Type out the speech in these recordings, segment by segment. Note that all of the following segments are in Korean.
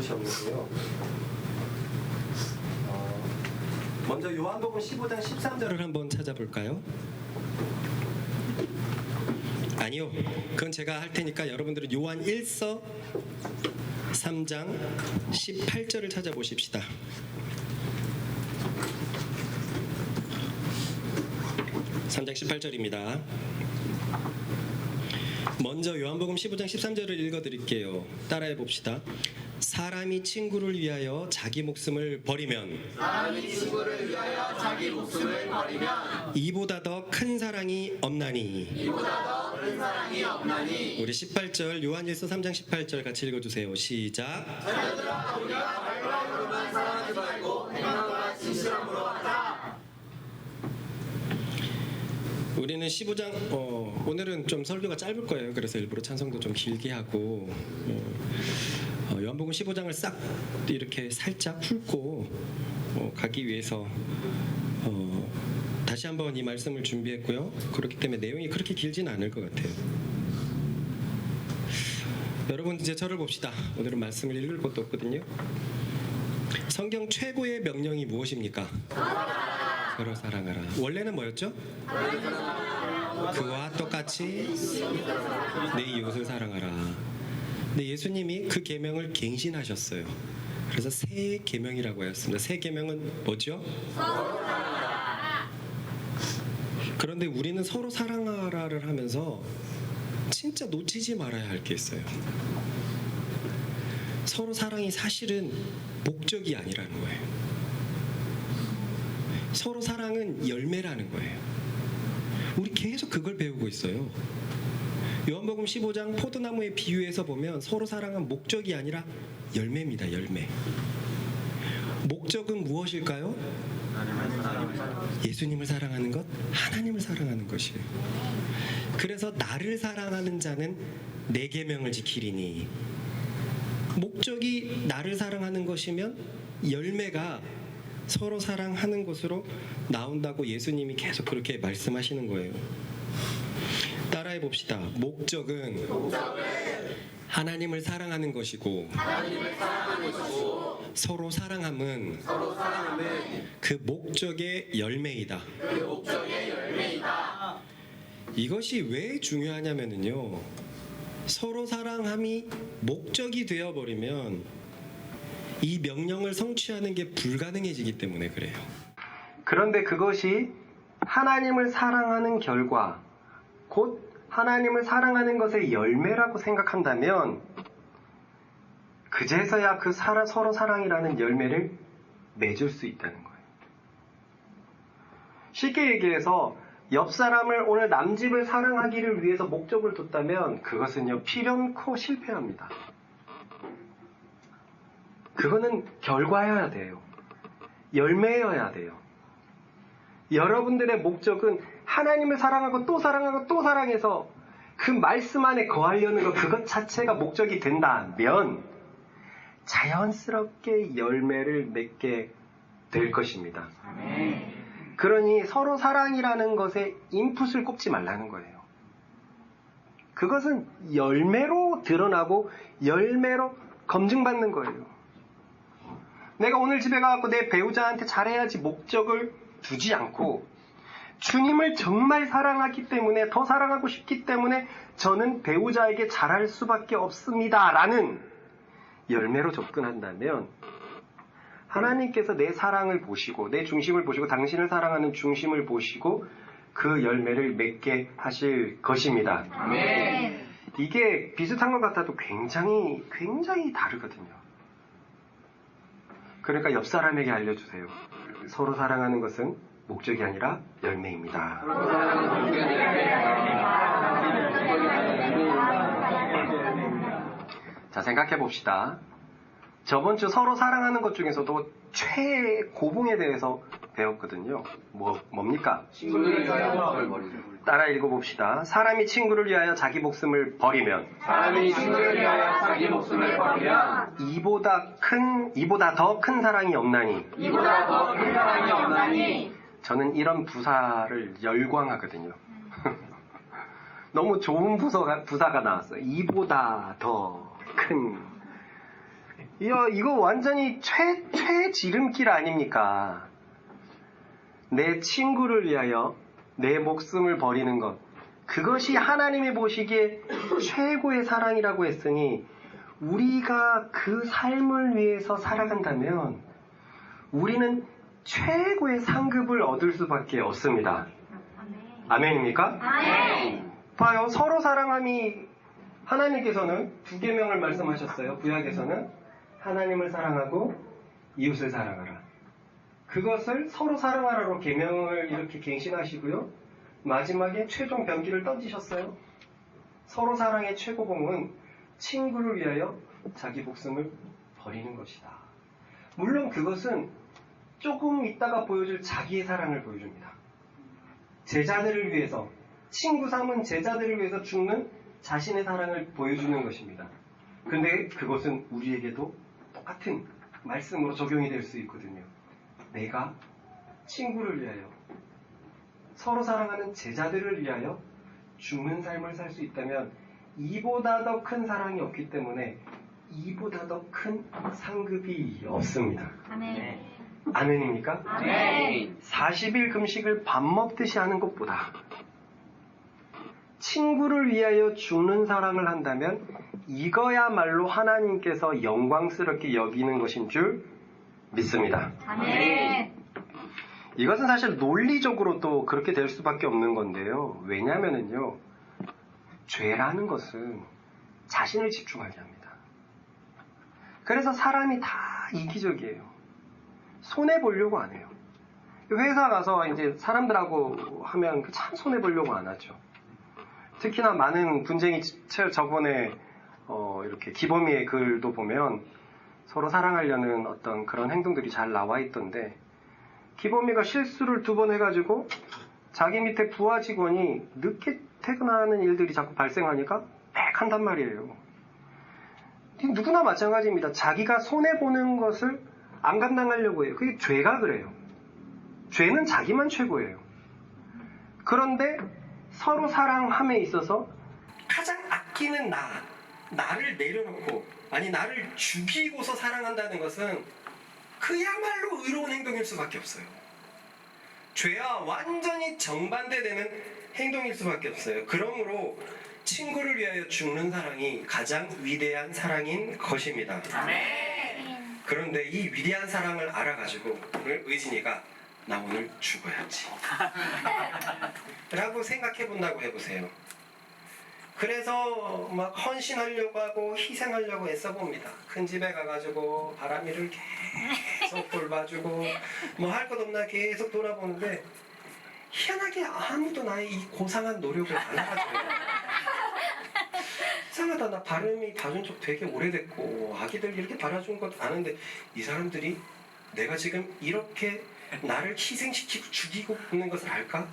곳이 없는데요. 먼저 요한복음 15장 13절을 한번 찾아볼까요? 아니요, 그건 제가 할 테니까 여러분들은 요한 1서 3장 18절을 찾아보십시다. 3장 18절입니다. 먼저 요한복음 15장 13절을 읽어드릴게요. 따라해 봅시다. 사람이 친구를 위하여 자기 목숨을 버리면 이보다 더 큰 사랑이 없나니. 우리 18절 요한일서 3장 18절 같이 읽어주세요. 시작. 자녀들아, 우리가 발바닥으로만 사랑하지 말고 행함과 진실함으로 하자. 우리는 15장 오늘은 좀 설교가 짧을 거예요. 그래서 일부러 찬송도 좀 길게 하고 요한복음 15장을 싹 이렇게 살짝 훑고 가기 위해서 다시 한번 이 말씀을 준비했고요. 그렇기 때문에 내용이 그렇게 길지는 않을 것 같아요. 여러분 이제 저를 봅시다. 오늘은 말씀을 읽을 것도 없거든요. 성경 최고의 명령이 무엇입니까? 서로 사랑하라. 원래는 뭐였죠? 그와 똑같이 내 이웃을 사랑하라. 근데 예수님이 그 계명을 갱신하셨어요. 그래서 새 계명이라고 하였습니다. 새 계명은 뭐죠? 그런데 우리는 서로 사랑하라를 하면서 진짜 놓치지 말아야 할 게 있어요. 서로 사랑이 사실은 목적이 아니라는 거예요. 서로 사랑은 열매라는 거예요. 우리 계속 그걸 배우고 있어요. 요한복음 15장 포도나무의 비유에서 보면 서로 사랑은 목적이 아니라 열매입니다. 열매. 목적은 무엇일까요? 예수님을 사랑하는 것, 하나님을 사랑하는 것이에요. 그래서 나를 사랑하는 자는 내 계명을 지키리니. 목적이 나를 사랑하는 것이면 열매가 서로 사랑하는 것으로 나온다고 예수님이 계속 그렇게 말씀하시는 거예요. 따라해 봅시다. 목적은 하나님을 사랑하는 것이고, 서로 사랑함은 그 목적의 열매이다. 이것이 왜 중요하냐면요, 서로 사랑함이 목적이 되어버리면 이 명령을 성취하는 게 불가능해지기 때문에 그래요. 그런데 그것이 하나님을 사랑하는 결과, 곧 하나님을 사랑하는 것의 열매라고 생각한다면 그제서야 그 서로 사랑이라는 열매를 맺을 수 있다는 거예요. 쉽게 얘기해서 옆 사람을 오늘 남집을 사랑하기를 위해서 목적을 뒀다면 그것은요, 필연코 실패합니다. 그거는 결과여야 돼요. 열매여야 돼요. 여러분들의 목적은 하나님을 사랑하고 또 사랑하고 또 사랑해서 그 말씀 안에 거하려는 것, 그것 자체가 목적이 된다면 자연스럽게 열매를 맺게 될 것입니다. 그러니 서로 사랑이라는 것에 인풋을 꼽지 말라는 거예요. 그것은 열매로 드러나고 열매로 검증받는 거예요. 내가 오늘 집에 가서 내 배우자한테 잘해야지 목적을 두지 않고 주님을 정말 사랑하기 때문에, 더 사랑하고 싶기 때문에 저는 배우자에게 잘할 수밖에 없습니다 라는 열매로 접근한다면 하나님께서 내 사랑을 보시고, 내 중심을 보시고, 당신을 사랑하는 중심을 보시고 그 열매를 맺게 하실 것입니다. 아멘. 이게 비슷한 것 같아도 굉장히 다르거든요. 그러니까 옆 사람에게 알려주세요. 서로 사랑하는 것은 목적이 아니라 열매입니다. 자, 생각해 봅시다. 저번 주 서로 사랑하는 것 중에서도 최고봉에 대해서 배웠거든요. 뭡니까? 친구를 위하여 목숨을 버리자. 따라 읽어봅시다. 사람이 친구를 위하여 자기 목숨을 버리면, 이보다 더 큰 사랑이 없나니. 저는 이런 부사를 열광하거든요. 너무 좋은 부사가 나왔어요. 이보다 더 큰. 이거 완전히 최지름길 아닙니까? 내 친구를 위하여 내 목숨을 버리는 것. 그것이 하나님이 보시기에 최고의 사랑이라고 했으니 우리가 그 삶을 위해서 살아간다면 우리는 최고의 상급을 얻을 수밖에 없습니다. 아멘입니까? 아멘. 봐요. 서로 사랑함이 하나님께서는 두 계명을 말씀하셨어요. 구약에서는 하나님을 사랑하고 이웃을 사랑하라. 그것을 서로 사랑하라로 계명을 이렇게 갱신하시고요. 마지막에 최종 변기를 던지셨어요. 서로 사랑의 최고봉은 친구를 위하여 자기 목숨을 버리는 것이다. 물론 그것은 조금 있다가 보여줄 자기의 사랑을 보여줍니다. 제자들을 위해서, 친구 삼은 제자들을 위해서 죽는 자신의 사랑을 보여주는 것입니다. 근데 그것은 우리에게도 똑같은 말씀으로 적용이 될 수 있거든요. 내가 친구를 위하여, 서로 사랑하는 제자들을 위하여 죽는 삶을 살 수 있다면 이보다 더 큰 사랑이 없기 때문에 이보다 더 큰 상급이 없습니다. 아멘. 아멘입니까? 아멘. 40일 금식을 밥 먹듯이 하는 것보다 친구를 위하여 죽는 사랑을 한다면 이거야말로 하나님께서 영광스럽게 여기는 것인 줄 믿습니다. 아멘. 이것은 사실 논리적으로도 그렇게 될 수밖에 없는 건데요. 왜냐면은요, 죄라는 것은 자신을 집중하게 합니다. 그래서 사람이 다 이기적이에요. 손해보려고 안 해요. 회사 가서 이제 사람들하고 하면 참 손해보려고 안 하죠. 특히나 많은 분쟁이 저번에 이렇게 기범이의 글도 보면 서로 사랑하려는 어떤 그런 행동들이 잘 나와 있던데, 기범이가 실수를 2번 해가지고 자기 밑에 부하 직원이 늦게 퇴근하는 일들이 자꾸 발생하니까 빽 한단 말이에요. 누구나 마찬가지입니다. 자기가 손해보는 것을 안 감당하려고 해요. 그게 죄가 그래요. 죄는 자기만 최고예요. 그런데 서로 사랑함에 있어서 가장 아끼는 나를 내려놓고, 아니 나를 죽이고서 사랑한다는 것은 그야말로 의로운 행동일 수밖에 없어요. 죄와 완전히 정반대되는 행동일 수밖에 없어요. 그러므로 친구를 위하여 죽는 사랑이 가장 위대한 사랑인 것입니다. 아멘. 그런데 이 위대한 사랑을 알아가지고 오늘 의진이가 나 오늘 죽어야지 라고 생각해 본다고 해보세요. 그래서 막 헌신하려고 하고 희생하려고 애써봅니다. 큰 집에 가가지고 바람이를 계속 돌봐주고 뭐 할 것 없나 계속 돌아보는데 희한하게 아무도 나의 이 고상한 노력을 안 알아줘요. 이상하다. 나 바람이 봐준 적 되게 오래됐고 아기들 이렇게 바라준 것도 아는데 이 사람들이 내가 지금 이렇게 나를 희생시키고 죽이고 있는 것을 알까?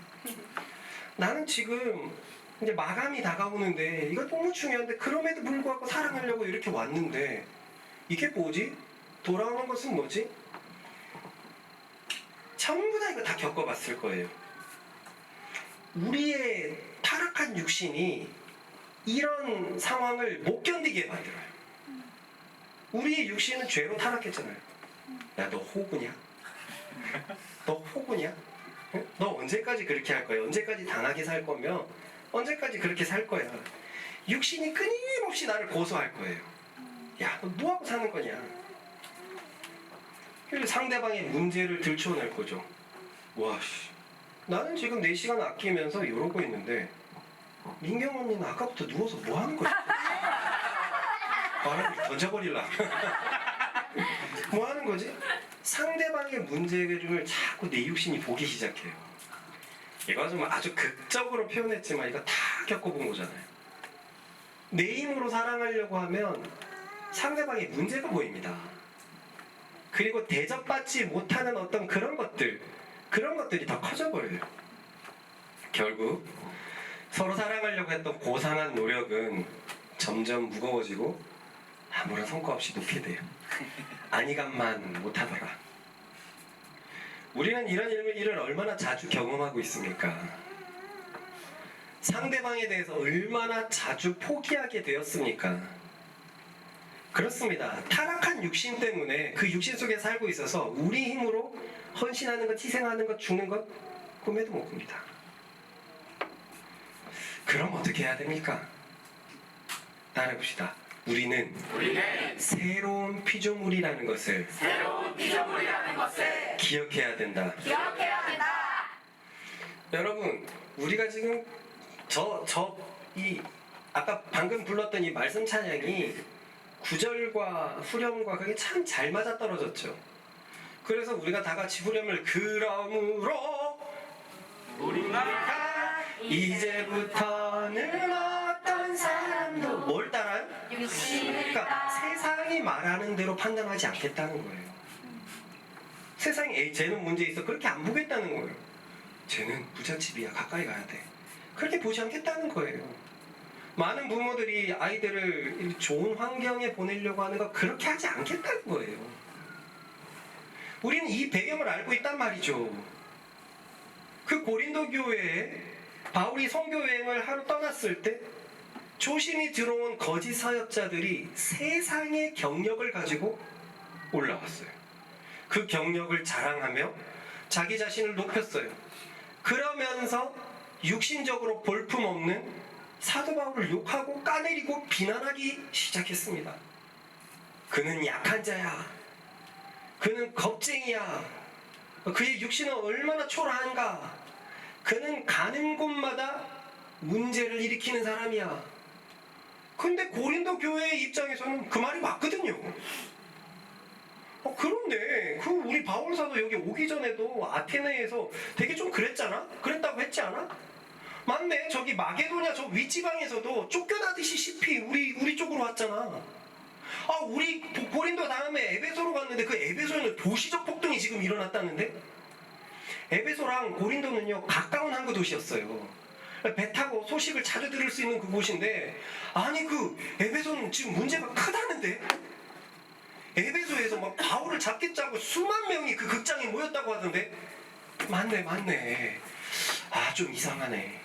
나는 지금 이제 마감이 다가오는데 이거 너무 중요한데 그럼에도 불구하고 사랑하려고 이렇게 왔는데 이게 뭐지? 돌아오는 것은 뭐지? 전부 다 이거 다 겪어봤을 거예요. 우리의 타락한 육신이 이런 상황을 못 견디게 만들어요. 우리의 육신은 죄로 타락했잖아요. 야, 너 호구냐? 너 호구냐? 응? 너 언제까지 그렇게 할 거야? 언제까지 당하게 살 거며 언제까지 그렇게 살 거야? 육신이 끊임없이 나를 고소할 거예요. 야, 너 뭐하고 사는 거냐? 상대방의 문제를 들춰낼 거죠. 와, 씨. 나는 지금 4시간 아끼면서 이러고 있는데 민경 언니는 아까부터 누워서 뭐 하는 거야? 바람을 던져버릴라. 뭐 하는 거지? 상대방의 문제를 자꾸 내 육신이 보기 시작해요. 이거 좀 아주 극적으로 표현했지만 이거 다 겪어본 거잖아요. 내 힘으로 사랑하려고 하면 상대방의 문제가 보입니다. 그리고 대접받지 못하는 어떤 그런 것들이 더 커져버려요. 결국 서로 사랑하려고 했던 고상한 노력은 점점 무거워지고 아무런 성과 없이 놓게 돼요. 안희감만 못하더라. 우리는 이런 일을 얼마나 자주 경험하고 있습니까? 상대방에 대해서 얼마나 자주 포기하게 되었습니까? 그렇습니다. 타락한 육신 때문에 그 육신 속에 살고 있어서 우리 힘으로 헌신하는 것, 희생하는 것, 죽는 것 꿈에도 못 꿉니다. 그럼 어떻게 해야 됩니까? 따라해봅시다. 우리는 새로운 피조물이라는 것을 기억해야 된다. 기억해야 된다. 여러분, 우리가 지금 아까 방금 불렀던 이 말씀 찬양이 구절과 후렴과 그게 참 잘 맞아 떨어졌죠. 그래서 우리가 다 같이 후렴을 그러므로 우리가 이제부터는 어떤 사람도 뭘 따라요? 그러니까 세상이 말하는 대로 판단하지 않겠다는 거예요. 세상이 에이 쟤는 문제 있어 그렇게 안 보겠다는 거예요. 쟤는 부잣집이야 가까이 가야 돼 그렇게 보지 않겠다는 거예요. 많은 부모들이 아이들을 좋은 환경에 보내려고 하는 거 그렇게 하지 않겠다는 거예요. 우리는 이 배경을 알고 있단 말이죠. 그 고린도 교회에 바울이 선교 여행을 하러 떠났을 때 조심히 들어온 거짓 사역자들이 세상의 경력을 가지고 올라왔어요. 그 경력을 자랑하며 자기 자신을 높였어요. 그러면서 육신적으로 볼품없는 사도 바울을 욕하고 까내리고 비난하기 시작했습니다. 그는 약한 자야. 그는 겁쟁이야. 그의 육신은 얼마나 초라한가. 그는 가는 곳마다 문제를 일으키는 사람이야. 근데 고린도 교회의 입장에서는 그 말이 맞거든요. 그런데 우리 바울 사도 여기 오기 전에도 아테네에서 되게 좀 그랬잖아? 그랬다고 했지 않아? 맞네. 저기 마게도냐 저 윗지방에서도 쫓겨나듯이 시피 우리 쪽으로 왔잖아. 우리 고린도 다음에 에베소로 갔는데 그 에베소에는 도시적 폭동이 지금 일어났다는데? 에베소랑 고린도는요 가까운 항구 도시였어요. 배 타고 소식을 자주 들을 수 있는 그곳인데 아니 그 에베소는 지금 문제가 크다는데? 에베소에서 막 바울을 잡겠다고 수만 명이 그 극장에 모였다고 하던데? 맞네. 좀 이상하네.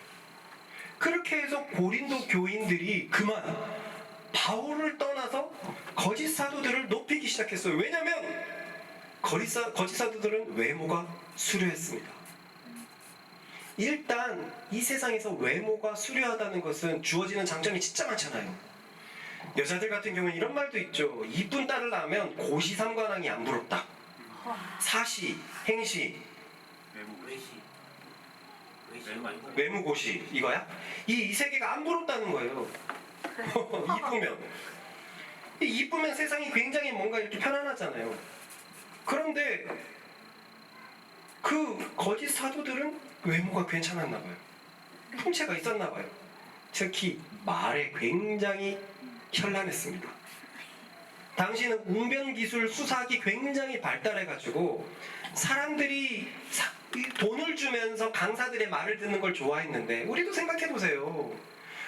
그렇게 해서 고린도 교인들이 그만 바울을 떠나서 거짓 사도들을 높이기 시작했어요. 왜냐면 거짓 사도들은 외모가 수려했습니다. 일단 이 세상에서 외모가 수려하다는 것은 주어지는 장점이 진짜 많잖아요. 여자들 같은 경우는 이런 말도 있죠. 이쁜 딸을 낳으면 고시삼관왕이 안 부럽다. 사시, 행시, 외무고시 이거야? 이 세 개가 안 부럽다는 거예요. 이쁘면 세상이 굉장히 뭔가 이렇게 편안하잖아요. 그런데 그 거짓 사도들은 외모가 괜찮았나 봐요. 풍채가 있었나 봐요. 특히 말에 굉장히 현란했습니다. 당시는 웅변기술 수사기 굉장히 발달해가지고 사람들이 돈을 주면서 강사들의 말을 듣는 걸 좋아했는데 우리도 생각해보세요.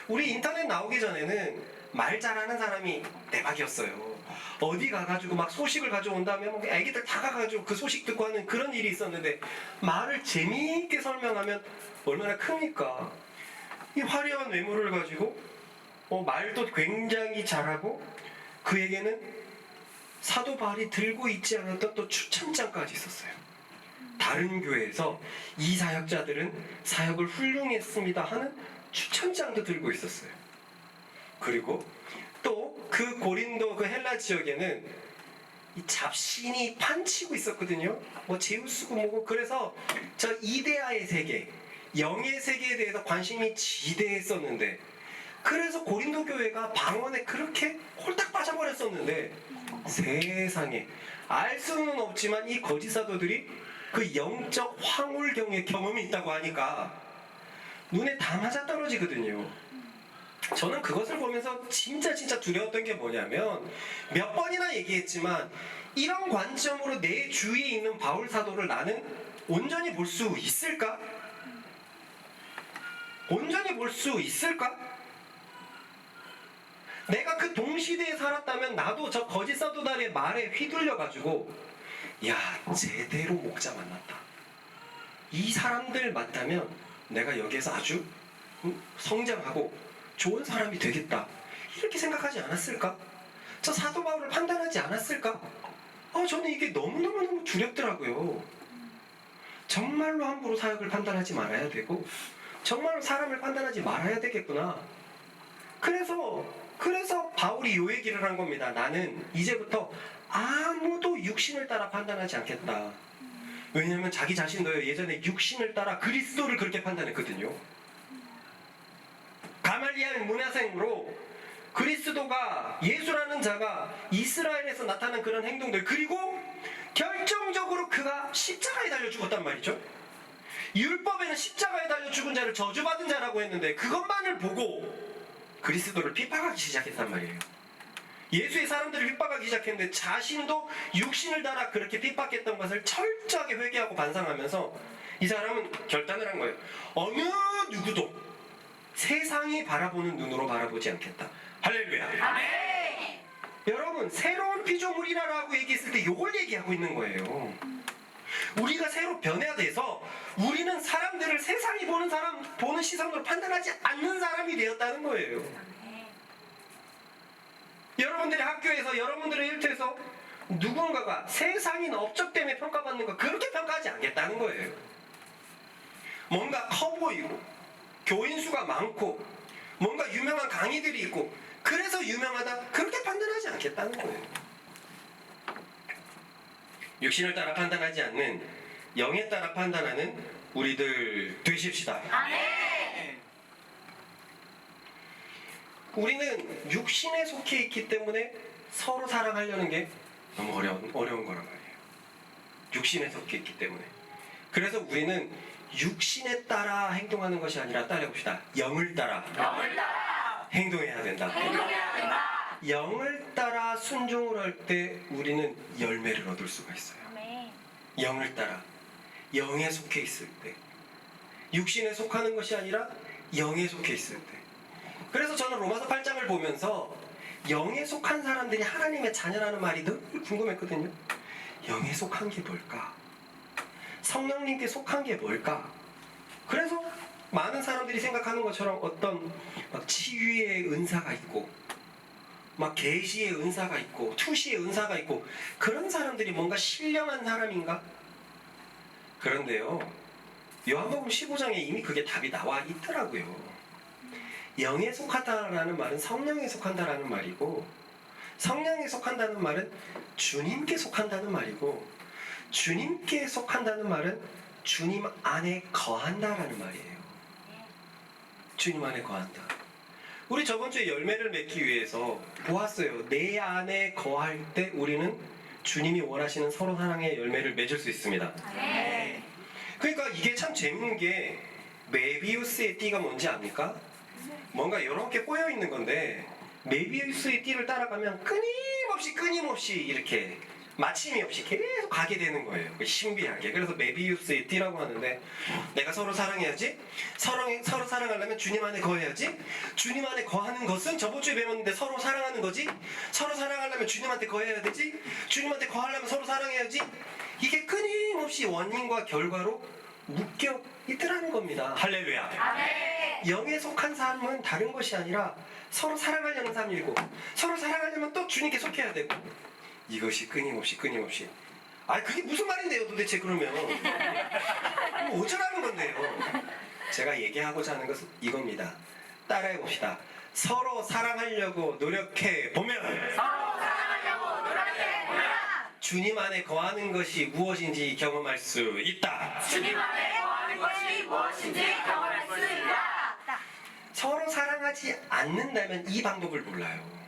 우리 인터넷 나오기 전에는 말 잘하는 사람이 대박이었어요. 어디 가가지고 막 소식을 가져온다면 애기들 다 가가지고 그 소식 듣고 하는 그런 일이 있었는데 말을 재미있게 설명하면 얼마나 큽니까? 이 화려한 외모를 가지고 말도 굉장히 잘하고 그에게는 사도 바울이 들고 있지 않았던 또 추천장까지 있었어요. 다른 교회에서 이 사역자들은 사역을 훌륭했습니다 하는 추천장도 들고 있었어요. 그리고 또 그 고린도 그 헬라 지역에는 이 잡신이 판치고 있었거든요. 제우스고 뭐고 그래서 저 이데아의 세계, 영의 세계에 대해서 관심이 지대했었는데 그래서 고린도 교회가 방언에 그렇게 홀딱 빠져버렸었는데 세상에 알 수는 없지만 이 거짓 사도들이 그 영적 황홀경의 경험이 있다고 하니까 눈에 다 맞아 떨어지거든요. 저는 그것을 보면서 진짜 두려웠던 게 뭐냐면 몇 번이나 얘기했지만 이런 관점으로 내 주위에 있는 바울 사도를 나는 온전히 볼 수 있을까? 온전히 볼 수 있을까? 내가 그 동시대에 살았다면 나도 저 거짓 사도들의 말에 휘둘려가지고 야 제대로 목자 만났다. 이 사람들 맞다면 내가 여기에서 아주 성장하고 좋은 사람이 되겠다. 이렇게 생각하지 않았을까? 저 사도 바울을 판단하지 않았을까? 저는 이게 너무너무 두렵더라고요. 정말로 함부로 사역을 판단하지 말아야 되고 정말로 사람을 판단하지 말아야 되겠구나. 그래서 바울이 요 얘기를 한 겁니다. 나는 이제부터 아무도 육신을 따라 판단하지 않겠다. 왜냐하면 자기 자신도 예전에 육신을 따라 그리스도를 그렇게 판단했거든요. 가말리엘 문화생으로 그리스도가 예수라는 자가 이스라엘에서 나타난 그런 행동들, 그리고 결정적으로 그가 십자가에 달려 죽었단 말이죠. 율법에는 십자가에 달려 죽은 자를 저주받은 자라고 했는데 그것만을 보고 그리스도를 핍박하기 시작했단 말이에요. 예수의 사람들을 핍박하기 시작했는데 자신도 육신을 따라 그렇게 핍박했던 것을 철저하게 회개하고 반성하면서 이 사람은 결단을 한 거예요. 어느 누구도 세상이 바라보는 눈으로 바라보지 않겠다. 할렐루야. 아멘. 여러분, 새로운 피조물이라고 얘기했을 때 이걸 얘기하고 있는 거예요. 우리가 새로 변화돼서 우리는 사람들을 세상이 보는 시선으로 판단하지 않는 사람이 되었다는 거예요. 여러분들의 학교에서, 여러분들의 일터에서 누군가가 세상이나 업적 때문에 평가받는 거 그렇게 평가하지 않겠다는 거예요. 뭔가 커 보이고 교인 수가 많고 뭔가 유명한 강의들이 있고 그래서 유명하다 그렇게 판단하지 않겠다는 거예요. 육신을 따라 판단하지 않는 영에 따라 판단하는 우리들 되십시다. 아멘. 우리는 육신에 속해 있기 때문에 서로 사랑하려는 게 너무 어려운 거란 말이에요. 육신에 속해 있기 때문에. 그래서 우리는 육신에 따라 행동하는 것이 아니라 따라해봅시다. 영을 따라 행동해야 된다. 행동해야 된다. 영을 따라 순종을 할 때 우리는 열매를 얻을 수가 있어요. 아멘. 영을 따라 영에 속해 있을 때, 육신에 속하는 것이 아니라 영에 속해 있을 때. 그래서 저는 로마서 8장을 보면서 영에 속한 사람들이 하나님의 자녀라는 말이 늘 궁금했거든요. 영에 속한 게 뭘까? 성령님께 속한 게 뭘까? 그래서 많은 사람들이 생각하는 것처럼 어떤 막 치유의 은사가 있고 막 계시의 은사가 있고 투시의 은사가 있고 그런 사람들이 뭔가 신령한 사람인가? 그런데요, 요한복음 15장에 이미 그게 답이 나와 있더라고요. 영에 속하다라는 말은 성령에 속한다라는 말이고, 성령에 속한다는 말은 주님께 속한다는 말이고, 주님께 속한다는 말은 주님 안에 거한다라는 말이에요. 주님 안에 거한다. 우리 저번 주에 열매를 맺기 위해서 보았어요. 내 안에 거할 때 우리는 주님이 원하시는 서로 사랑의 열매를 맺을 수 있습니다. 네. 그러니까 이게 참 재밌는 게 메비우스의 띠가 뭔지 압니까? 뭔가 이렇게 꼬여 있는 건데 메비우스의 띠를 따라가면 끊임없이 이렇게 마침이 없이 계속 가게 되는 거예요. 신비하게. 그래서 메비우스의 띠라고 하는데, 내가 서로 사랑해야지. 서로 사랑하려면 주님 안에 거해야지. 주님 안에 거하는 것은 저번 주에 배웠는데 서로 사랑하는 거지. 서로 사랑하려면 주님한테 거해야 되지. 주님한테 거하려면 서로 사랑해야지. 이게 끊임없이 원인과 결과로 묶여 있더라는 겁니다. 할렐루야. 아멘. 영에 속한 삶은 다른 것이 아니라 서로 사랑하려는 삶이고, 서로 사랑하려면 또 주님께 속해야 되고, 이것이 끊임없이. 그게 무슨 말인데요 도대체 그러면? 뭐 어쩌라는 건데요? 제가 얘기하고자 하는 것은 이겁니다. 따라해봅시다. 서로 사랑하려고 노력해 보면 주님 안에 거하는 것이 무엇인지 경험할 수 있다. 주님 안에 거하는 것이 무엇인지 경험할 수 있다. 서로 사랑하지 않는다면 이 방법을 몰라요.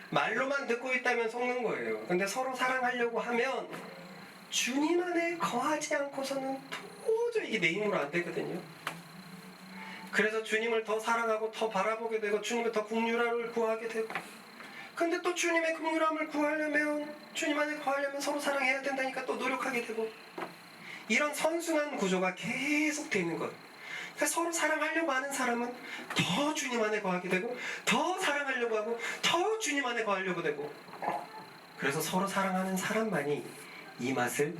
말로만 듣고 있다면 속는 거예요. 근데 서로 사랑하려고 하면 주님 안에 거하지 않고서는 도저히 이게 내 힘으로 안 되거든요. 그래서 주님을 더 사랑하고 더 바라보게 되고 주님의 더 긍휼함을 구하게 되고, 근데 또 주님의 긍휼함을 구하려면, 주님 안에 거하려면 서로 사랑해야 된다니까 또 노력하게 되고, 이런 선순환 구조가 계속 되는 것. 그러니까 서로 사랑하려고 하는 사람은 더 주님 안에 거하게 되고, 더 사랑하려고 하고 더 주님 안에 거하려고 되고, 그래서 서로 사랑하는 사람만이 이 맛을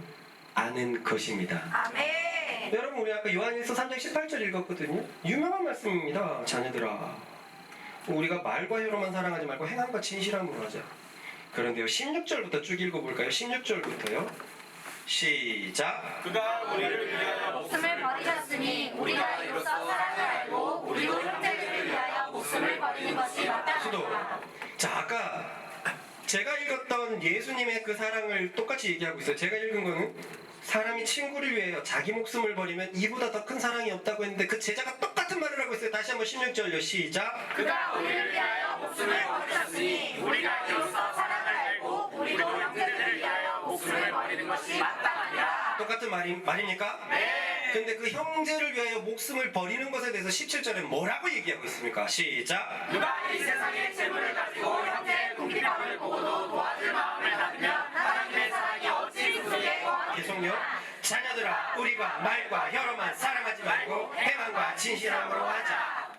아는 것입니다. 아멘. 여러분, 우리 아까 요한일서 3장 18절 읽었거든요. 유명한 말씀입니다. 자녀들아, 우리가 말과 혀로만 사랑하지 말고 행함과 진실함으로 하자. 그런데요, 16절부터 쭉 읽어볼까요? 16절부터요. 시작. 그가 우리를 위하여 목숨을 버리셨으니 우리가 이로써 사랑을 알고 우리도 형제들을 위하여 목숨을 버리는 것이 수도. 마땅하다. 자, 아까 제가 읽었던 예수님의 그 사랑을 똑같이 얘기하고 있어요. 제가 읽은 거는 사람이 친구를 위하여 자기 목숨을 버리면 이보다 더 큰 사랑이 없다고 했는데 그 제자가 똑같은 말을 하고 있어요. 다시 한번 16절요. 시작. 그가 우리를 위하여 목숨을 버리셨으니 우리가 이로써 사랑을 알고 우리도 형제들을 위하여 목숨을 버리는 것이 마땅하니라. 똑같은 말입니까? 네. 근데 그 형제를 위하여 목숨을 버리는 것에 대해서 17절에 뭐라고 얘기하고 있습니까? 시작. 누가 이 세상의 재물을 가지고 형제의 궁핍함을 보고도 도와줄 마음을 갖으면 하나님의 사랑이 어찌 그 속에 거하겠느냐. 계속요. 자녀들아, 우리가 말과 혀로만 사랑하지 말고 행함과 진실함으로 하자.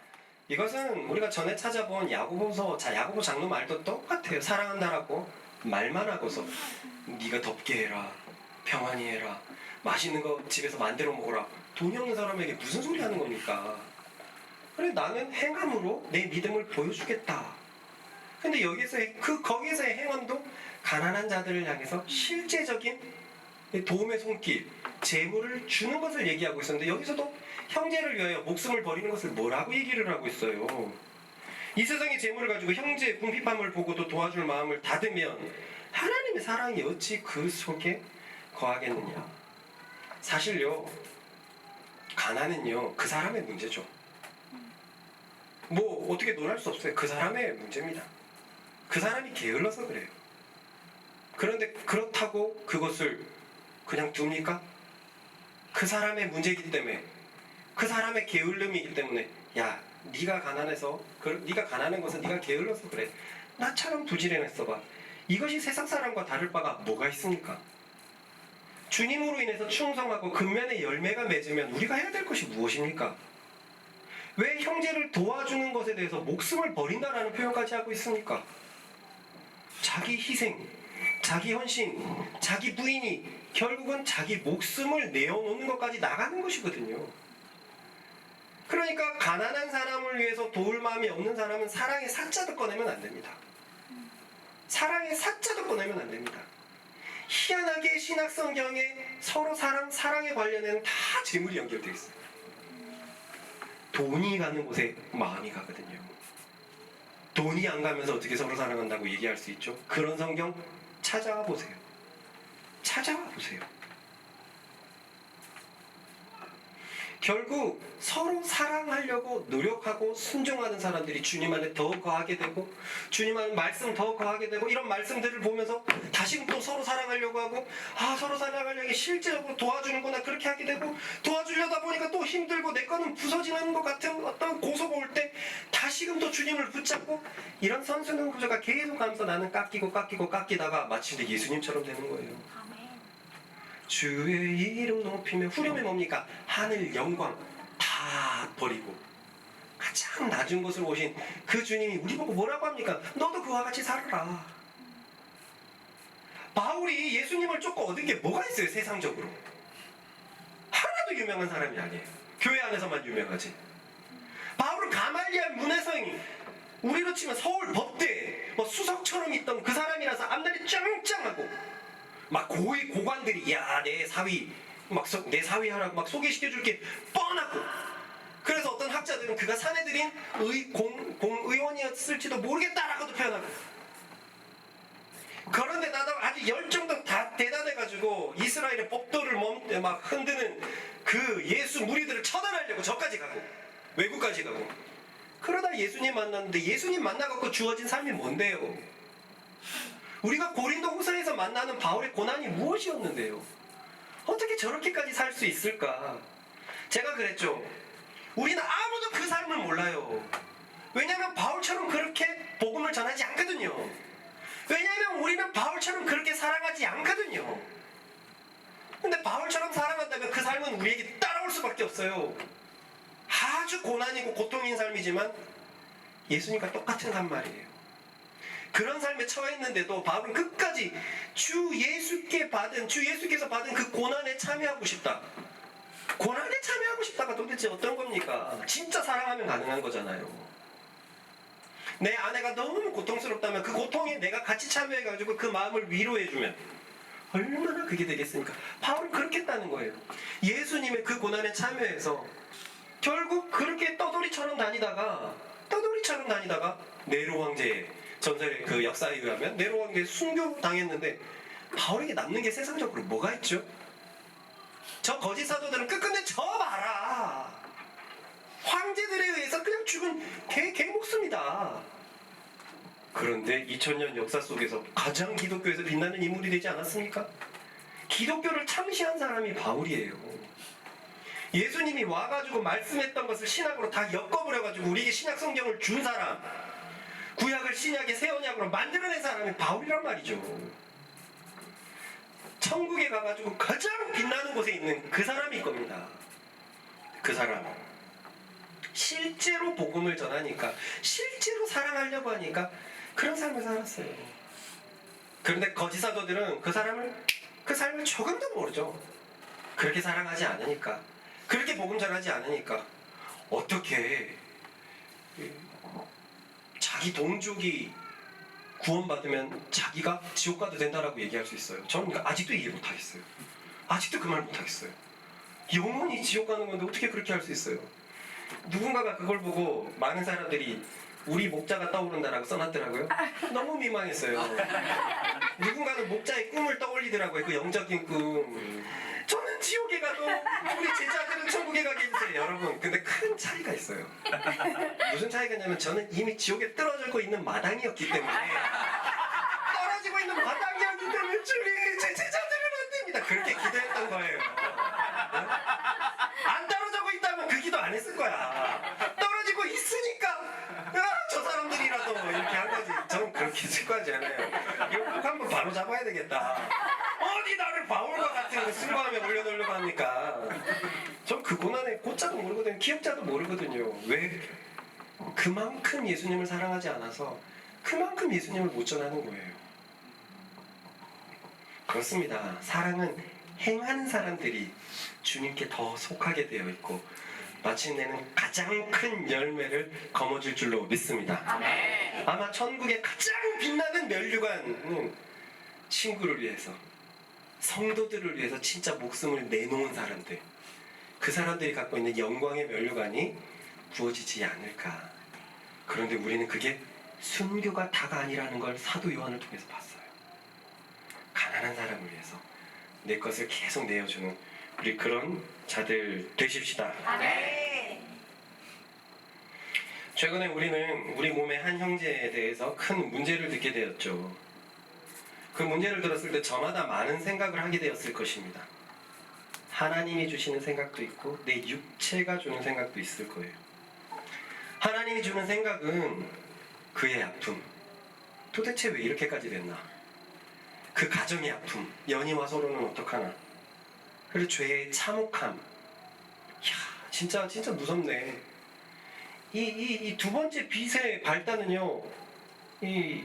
이것은 우리가 전에 찾아본 야고보서, 야고보 장로 말도 똑같아요. 사랑한다라고 말만 하고서 네가 덥게 해라, 평안히 해라, 맛있는 거 집에서 만들어 먹어라. 돈이 없는 사람에게 무슨 소리 하는 겁니까? 그래, 나는 행함으로 내 믿음을 보여주겠다. 근데 거기에서의 행함도 가난한 자들을 향해서 실제적인 도움의 손길, 재물을 주는 것을 얘기하고 있었는데 여기서도 형제를 위하여 목숨을 버리는 것을 뭐라고 얘기를 하고 있어요? 이 세상의 재물을 가지고 형제의 궁핍함을 보고도 도와줄 마음을 닫으면 하나님의 사랑이 어찌 그 속에 거하겠느냐? 사실요, 가난은요 그 사람의 문제죠. 뭐 어떻게 논할 수 없어요. 그 사람의 문제입니다. 그 사람이 게을러서 그래요. 그런데 그렇다고 그것을 그냥 둡니까? 그 사람의 문제이기 때문에, 그 사람의 게을름이기 때문에, 야, 네가 가난해서, 네가 가난한 것은 네가 게을러서 그래. 나처럼 부지런했어봐. 이것이 세상 사람과 다를 바가 뭐가 있습니까? 주님으로 인해서 충성하고 근면의 열매가 맺으면 우리가 해야 될 것이 무엇입니까? 왜 형제를 도와주는 것에 대해서 목숨을 버린다라는 표현까지 하고 있습니까? 자기 희생, 자기 헌신, 자기 부인이 결국은 자기 목숨을 내어놓는 것까지 나가는 것이거든요. 그러니까 가난한 사람을 위해서 도울 마음이 없는 사람은 사랑의 사자도 꺼내면 안 됩니다. 사랑의 사자도 꺼내면 안 됩니다. 희한하게 신약 성경에 서로 사랑에 관련해는 다 재물이 연결되어 있어요. 돈이 가는 곳에 마음이 가거든요. 돈이 안 가면서 어떻게 서로 사랑한다고 얘기할 수 있죠? 그런 성경 찾아와 보세요. 찾아와 보세요. 결국 서로 사랑하려고 노력하고 순종하는 사람들이 주님 안에 더 거하게 되고, 주님 안에 말씀 더 거하게 되고, 이런 말씀들을 보면서 다시금 또 서로 사랑하려고 하고, 서로 사랑하려고 실제적으로 도와주는구나, 그렇게 하게 되고, 도와주려다 보니까 또 힘들고 내 거는 부서지는 것 같은 어떤 고소가 올 때 다시금 또 주님을 붙잡고, 이런 선순환 구조가 계속 가면서 나는 깎이다가 마침내 예수님처럼 되는 거예요. 아멘. 주의 이름 높이며, 후렴이 뭡니까? 하늘 영광 다 버리고 가장 낮은 곳으로 오신 그 주님이 우리 보고 뭐라고 합니까? 너도 그와 같이 살아라. 바울이 예수님을 쫓고 얻은 게 뭐가 있어요? 세상적으로 하나도 유명한 사람이 아니에요. 교회 안에서만 유명하지. 바울은 가말리알 문해성이, 우리로 치면 서울 법대 수석처럼 있던 그 사람이라서 앞날이 짱짱하고, 막 고관들이 내 사위 내 사위 하라고 막 소개시켜줄 게 뻔하고, 그래서 어떤 학자들은 그가 사내들인 공의원이었을지도 모르겠다라고도 표현하고, 그런데 나도 아주 열정도 다 대단해가지고 이스라엘의 법도를 막 흔드는 그 예수 무리들을 처단하려고 저까지 가고 외국까지 가고, 그러다 예수님 만났는데 예수님 만나갖고 주어진 삶이 뭔데요? 우리가 고린도 후서에서 만나는 바울의 고난이 무엇이었는데요? 어떻게 저렇게까지 살 수 있을까? 제가 그랬죠. 우리는 아무도 그 삶을 몰라요. 왜냐하면 바울처럼 그렇게 복음을 전하지 않거든요. 왜냐하면 우리는 바울처럼 그렇게 사랑하지 않거든요. 근데 바울처럼 사랑한다면 그 삶은 우리에게 따라올 수밖에 없어요. 아주 고난이고 고통인 삶이지만 예수님과 똑같은 삶 말이에요. 그런 삶에 처했는데도 바울은 끝까지 주 예수께서 받은 그 고난에 참여하고 싶다. 고난에 참여하고 싶다가 도대체 어떤 겁니까? 진짜 사랑하면 가능한 거잖아요. 내 아내가 너무 고통스럽다면 그 고통에 내가 같이 참여해가지고 그 마음을 위로해주면 얼마나 그게 되겠습니까? 바울은 그렇게 했다는 거예요. 예수님의 그 고난에 참여해서 결국 그렇게 떠돌이처럼 다니다가 네로 황제의 전설의 그 역사에 의하면 네로 황제에 순교당했는데 바울에게 남는 게 세상적으로 뭐가 있죠? 저 거짓 사도들은 끝끝내 저 봐라. 황제들에 의해서 그냥 죽은 개 목숨이다. 그런데 2000년 역사 속에서 가장 기독교에서 빛나는 인물이 되지 않았습니까? 기독교를 창시한 사람이 바울이에요. 예수님이 와가지고 말씀했던 것을 신약으로 다 엮어버려가지고 우리에게 신약 성경을 준 사람, 구약을 신약의 새 언약으로 만들어낸 사람이 바울이란 말이죠. 천국에 가가지고 가장 빛나는 곳에 있는 그 사람일 겁니다. 그 사람. 실제로 복음을 전하니까, 실제로 사랑하려고 하니까 그런 삶을 살았어요. 그런데 거짓 사도들은 그 삶을 조금도 모르죠. 그렇게 사랑하지 않으니까, 그렇게 복음 전하지 않으니까 어떻게 자기 동족이 구원받으면 자기가 지옥 가도 된다라고 얘기할 수 있어요. 저는 아직도 이해 못하겠어요. 아직도 그 말 못하겠어요. 영원히 지옥 가는 건데 어떻게 그렇게 할 수 있어요? 누군가가 그걸 보고 많은 사람들이 우리 목자가 떠오른다라고 써놨더라고요. 너무 민망했어요. 누군가는 목자의 꿈을 떠올리더라고요. 그 영적인 꿈. 저는 지옥에 가도 우리 제자들은 천국에 가게 해주세요. 여러분, 근데 큰 차이가 있어요. 무슨 차이가 있냐면 저는 이미 지옥에 떨어지고 있는 마당이었기 때문에 주님, 제 제자들은 안 됩니다. 그렇게 기도했던 거예요. 안 떨어지고 있다면 그 기도 안 했을 거야. 떨어지고 있으니까 저 사람들이라도 이렇게 한 거지. 저는 그렇게 생각하지 않아요. 이거 꼭 한번 바로 잡아야 되겠다. 어디 나를 바울과 같은 승부하며 올려놓으려고 합니까? 전 그 고난의 고자도 모르거든요. 기억자도 모르거든요. 왜? 그만큼 예수님을 사랑하지 않아서 그만큼 예수님을 못 전하는 거예요. 그렇습니다. 사랑은 행하는 사람들이 주님께 더 속하게 되어 있고 마침내는 가장 큰 열매를 거머쥘 줄로 믿습니다. 아마 천국의 가장 빛나는 면류관은 친구를 위해서, 성도들을 위해서 진짜 목숨을 내놓은 사람들, 그 사람들이 갖고 있는 영광의 면류관이 부어지지 않을까. 그런데 우리는 그게 순교가 다가 아니라는 걸 사도 요한을 통해서 봤어요. 가난한 사람을 위해서 내 것을 계속 내어주는 우리 그런 자들 되십시다. 최근에 우리는 우리 몸의 한 형제에 대해서 큰 문제를 듣게 되었죠. 그 문제를 들었을 때 저마다 많은 생각을 하게 되었을 것입니다. 하나님이 주시는 생각도 있고 내 육체가 주는 생각도 있을 거예요. 하나님이 주는 생각은 그의 아픔, 도대체 왜 이렇게까지 됐나? 그 가정의 아픔, 연희와 서로는 어떡하나? 그리고 죄의 참혹함. 이야, 진짜 무섭네. 이 두 번째 빚의 발단은요, 이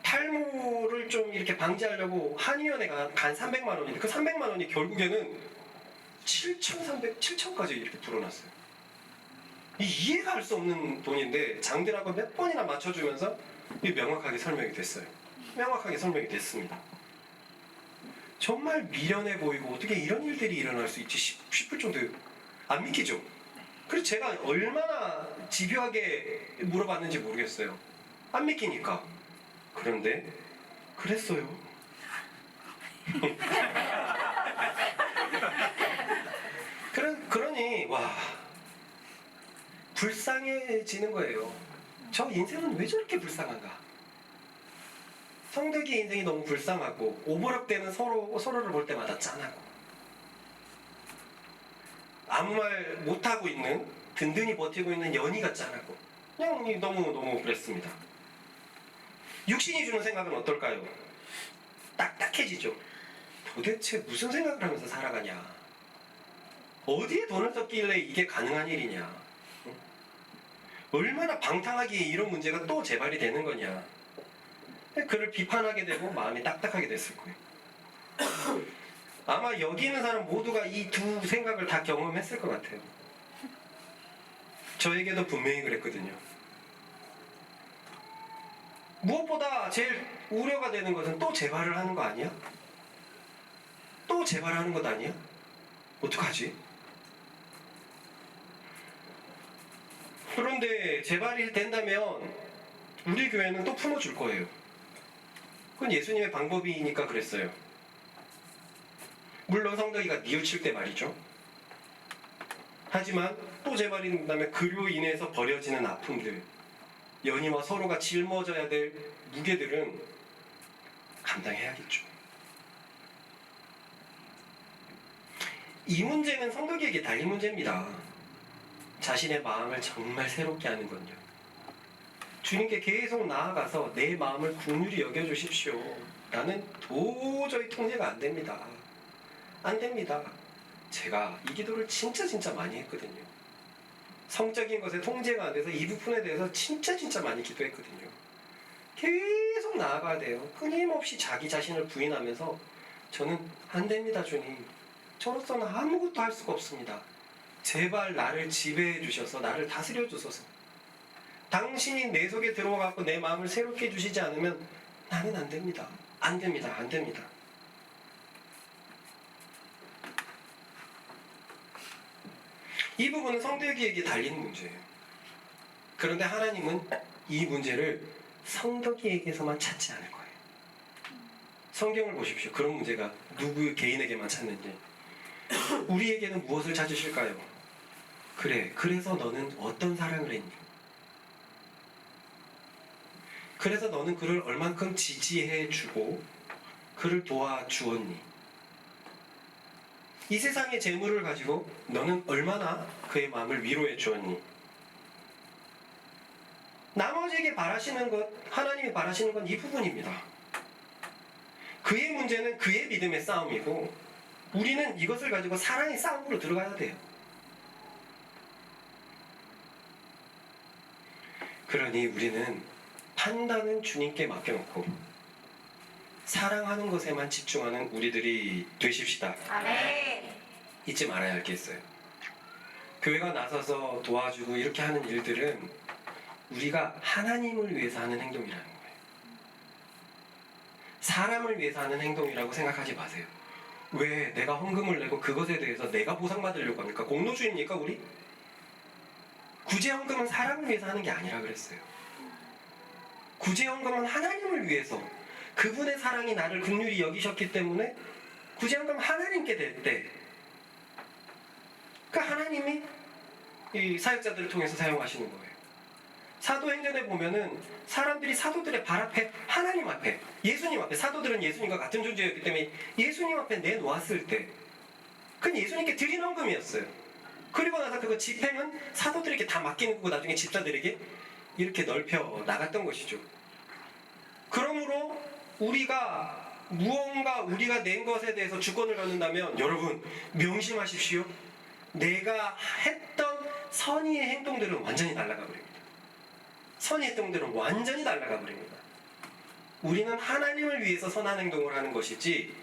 탈모를 좀 이렇게 방지하려고 한의원에 간 300만 원인데 그 300만 원이 결국에는 7,000까지 이렇게 불어났어요. 이해가 할 수 없는 돈인데 장들하고 몇 번이나 맞춰주면서 명확하게 설명이 됐어요. 명확하게 설명이 됐습니다. 정말 미련해 보이고 어떻게 이런 일들이 일어날 수 있지 싶을 정도예요. 안 믿기죠? 그래서 제가 얼마나 집요하게 물어봤는지 모르겠어요. 안 믿기니까. 그런데 그랬어요. 그러니 와, 불쌍해지는 거예요. 저 인생은 왜 저렇게 불쌍한가? 성덕이의 인생이 너무 불쌍하고 오버랩되는 서로를 볼 때마다 짠하고 아무 말 못하고 있는, 든든히 버티고 있는 연희가 짠하고 그냥 너무 그랬습니다. 육신이 주는 생각은 어떨까요? 딱딱해지죠. 도대체 무슨 생각을 하면서 살아가냐? 어디에 돈을 썼길래 이게 가능한 일이냐? 얼마나 방탕하기에 이런 문제가 또 재발이 되는 거냐? 그를 비판하게 되고 마음이 딱딱하게 됐을 거예요. 아마 여기 있는 사람 모두가 이 두 생각을 다 경험했을 것 같아요. 저에게도 분명히 그랬거든요. 무엇보다 제일 우려가 되는 것은 또 재발을 하는 거 아니야? 또 재발하는 것 아니야? 어떡하지? 그런데 재발이 된다면 우리 교회는 또 품어줄 거예요. 그건 예수님의 방법이니까 그랬어요. 물론 성덕이가 뉘우칠 때 말이죠. 하지만 또 재발이 된다면 그로 인해서 벌어지는 아픔들, 연희와 서로가 짊어져야 될 무게들은 감당해야겠죠. 이 문제는 성덕이에게 달린 문제입니다. 자신의 마음을 정말 새롭게 하는 건요. 주님께 계속 나아가서 내 마음을 긍휼히 여겨주십시오. 나는 도저히 통제가 안 됩니다. 안 됩니다. 제가 이 기도를 진짜 많이 했거든요. 성적인 것에 통제가 안 돼서 이 부분에 대해서 진짜 많이 기도했거든요. 계속 나아가야 돼요. 끊임없이 자기 자신을 부인하면서 저는 안 됩니다, 주님. 저로서는 아무것도 할 수가 없습니다. 제발 나를 지배해 주셔서 나를 다스려 주소서. 당신이 내 속에 들어와갖고 내 마음을 새롭게 해주시지 않으면 나는 안 됩니다. 안 됩니다. 안 됩니다. 이 부분은 성덕이에게 달리는 문제예요. 그런데 하나님은 이 문제를 성덕이에게서만 찾지 않을 거예요. 성경을 보십시오. 그런 문제가 누구 개인에게만 찾는지. 우리에게는 무엇을 찾으실까요? 그래, 그래서 너는 어떤 사랑을 했니? 그래서 너는 그를 얼만큼 지지해 주고 그를 도와주었니? 이 세상의 재물을 가지고 너는 얼마나 그의 마음을 위로해 주었니? 나머지에게 바라시는 것, 하나님이 바라시는 건 이 부분입니다. 그의 문제는 그의 믿음의 싸움이고 우리는 이것을 가지고 사랑의 싸움으로 들어가야 돼요. 그러니 우리는 판단은 주님께 맡겨놓고 사랑하는 것에만 집중하는 우리들이 되십시다. 아멘. 잊지 말아야 할 게 있어요. 교회가 나서서 도와주고 이렇게 하는 일들은 우리가 하나님을 위해서 하는 행동이라는 거예요. 사람을 위해서 하는 행동이라고 생각하지 마세요. 왜 내가 헌금을 내고 그것에 대해서 내가 보상받으려고 합니까? 공로주의입니까 우리? 구제 헌금은 사람을 위해서 하는 게 아니라 그랬어요. 구제 헌금은 하나님을 위해서 그분의 사랑이 나를 긍휼히 여기셨기 때문에 구제 헌금 하나님께 될 때 그 하나님이 이 사역자들을 통해서 사용하시는 거예요. 사도행전에 보면은 사람들이 사도들의 발 앞에 하나님 앞에 예수님 앞에 사도들은 예수님과 같은 존재였기 때문에 예수님 앞에 내놓았을 때 그건 예수님께 드린 헌금이었어요. 그리고 나서 그거 집행은 사도들에게 다 맡기는 거고 나중에 집사들에게 이렇게 넓혀 나갔던 것이죠. 그러므로 우리가 무언가 우리가 낸 것에 대해서 주권을 갖는다면 여러분 명심하십시오. 내가 했던 선의의 행동들은 완전히 날아가 버립니다. 선의 행동들은 완전히 날아가 버립니다. 우리는 하나님을 위해서 선한 행동을 하는 것이지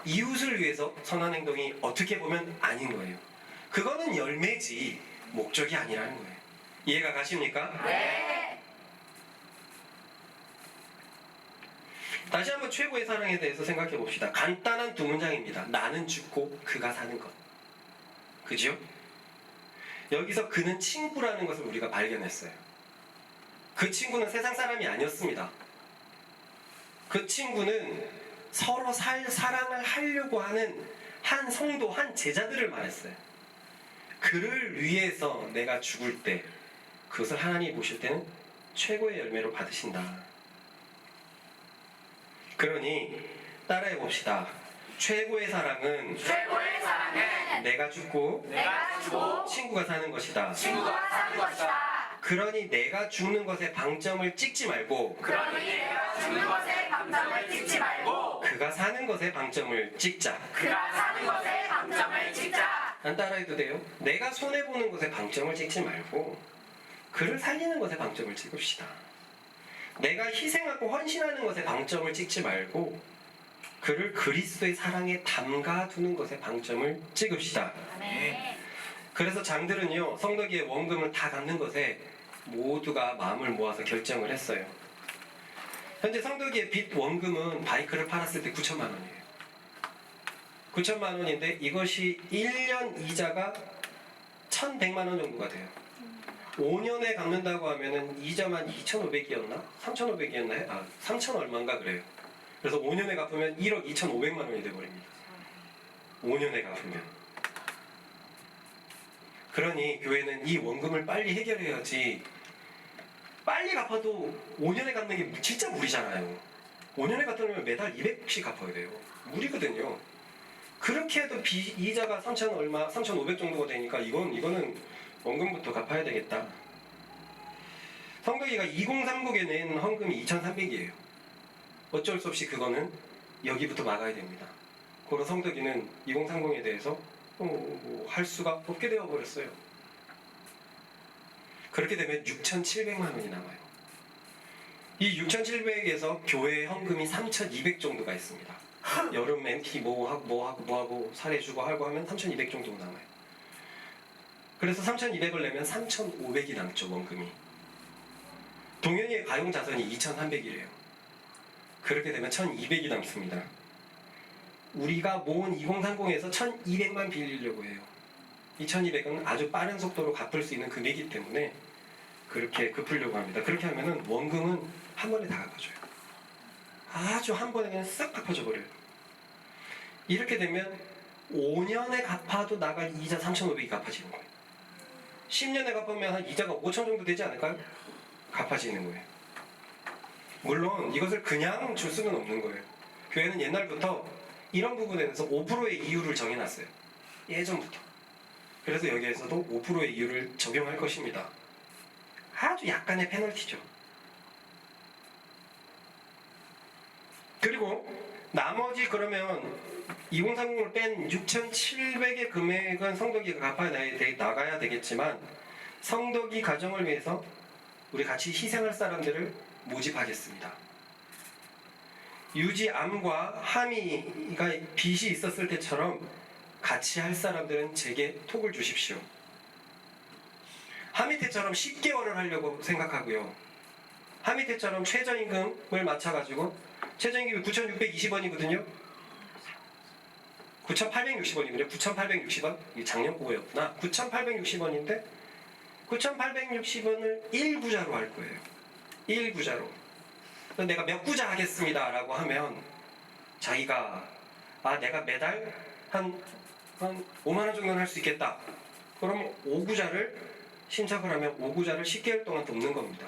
이웃을 위해서 선한 행동이 어떻게 보면 아닌 거예요. 그거는 열매지 목적이 아니라는 거예요. 이해가 가십니까? 네. 다시 한번 최고의 사랑에 대해서 생각해 봅시다. 간단한 두 문장입니다. 나는 죽고 그가 사는 것. 그죠? 여기서 그는 친구라는 것을 우리가 발견했어요. 그 친구는 세상 사람이 아니었습니다. 그 친구는 서로 사랑을 하려고 하는 한 성도, 한 제자들을 말했어요. 그를 위해서 내가 죽을 때 그것을 하나님이 보실 때는 최고의 열매로 받으신다. 그러니 따라해 봅시다. 최고의 사랑은 내가 죽고 친구가 사는 것이다. 친구가 사는 것이다. 그러니 내가 죽는 것에 방점을 찍지 말고 그러니 내가 죽는 것에 방점을 찍지 말고 그가 사는 것에 방점을 찍자. 그가 사는 것에 방점을 찍자. 안 따라해도 돼요? 내가 손해보는 것에 방점을 찍지 말고 그를 살리는 것에 방점을 찍읍시다. 내가 희생하고 헌신하는 것에 방점을 찍지 말고 그를 그리스도의 사랑에 담가두는 것에 방점을 찍읍시다. 아멘. 그래서 장들은요 성덕이의 원금을 다 갚는 것에 모두가 마음을 모아서 결정을 했어요. 현재 성덕이의 빚 원금은 바이크를 팔았을 때 9천만 원이에요. 9천만 원인데 이것이 1년 이자가 1,100만 원 정도가 돼요. 5년에 갚는다고 하면은 이자만 2,500이었나? 3,500이었나요? 3,000 얼마인가 그래요. 그래서 5년에 갚으면 1억 2,500만 원이 돼버립니다. 5년에 갚으면. 그러니 교회는 이 원금을 빨리 해결해야지. 빨리 갚아도 5년에 갚는 게 진짜 무리잖아요. 5년에 갚으면 매달 200씩 갚아야 돼요. 무리거든요. 그렇게 해도 이자가 3,000 얼마, 3,500 정도가 되니까 이거는 원금부터 갚아야 되겠다. 성덕이가 2030에 낸 헌금이 2,300이에요. 어쩔 수 없이 그거는 여기부터 막아야 됩니다. 그래서 성덕이는 2030에 대해서 할 수가 없게 되어버렸어요. 그렇게 되면 6,700만 원이 남아요. 이 6,700에서 교회 헌금이 3,200 정도가 있습니다. 여름 MT 뭐하고 사례주고 하고 하면 3,200 정도 남아요. 그래서 3,200을 내면 3,500이 남죠, 원금이. 동현이의 가용 자산이 2,300이래요. 그렇게 되면 1,200이 남습니다. 우리가 모은 2030에서 1,200만 빌리려고 해요. 이 1,200은 아주 빠른 속도로 갚을 수 있는 금액이기 때문에 그렇게 갚으려고 합니다. 그렇게 하면은 원금은 한 번에 다 갚아줘요. 아주 한 번에 그냥 싹 갚아줘 버려요. 이렇게 되면 5년에 갚아도 나갈 이자 3,500이 갚아지는 거예요. 10년에 갚으면 한 이자가 5,000 정도 되지 않을까요? 갚아지는 거예요. 물론 이것을 그냥 줄 수는 없는 거예요. 교회는 옛날부터 이런 부분에 대해서 5%의 이율을 정해놨어요. 예전부터. 그래서 여기에서도 5%의 이율을 적용할 것입니다. 아주 약간의 페널티죠. 그리고 나머지 그러면 2030을 뺀 6,700의 금액은 성덕이가 나가야 되겠지만 성덕이 가정을 위해서 우리 같이 희생할 사람들을 모집하겠습니다. 유지암과 하미가 빚이 있었을 때처럼 같이 할 사람들은 제게 톡을 주십시오. 하미 때처럼 10개월을 하려고 생각하고요. 하미 때처럼 최저임금을 맞춰가지고 최저임금이 9,620원이거든요. 9,860원이군요. 9,860원? 이게 작년 거였구나. 9,860원인데 9,860원을 1구자로 할 거예요. 1구자로. 내가 몇 구자 하겠습니다 라고 하면 자기가 내가 매달 한 5만원 정도는 할 수 있겠다. 그럼 5구자를 신청을 하면 5구자를 10개월 동안 돕는 겁니다.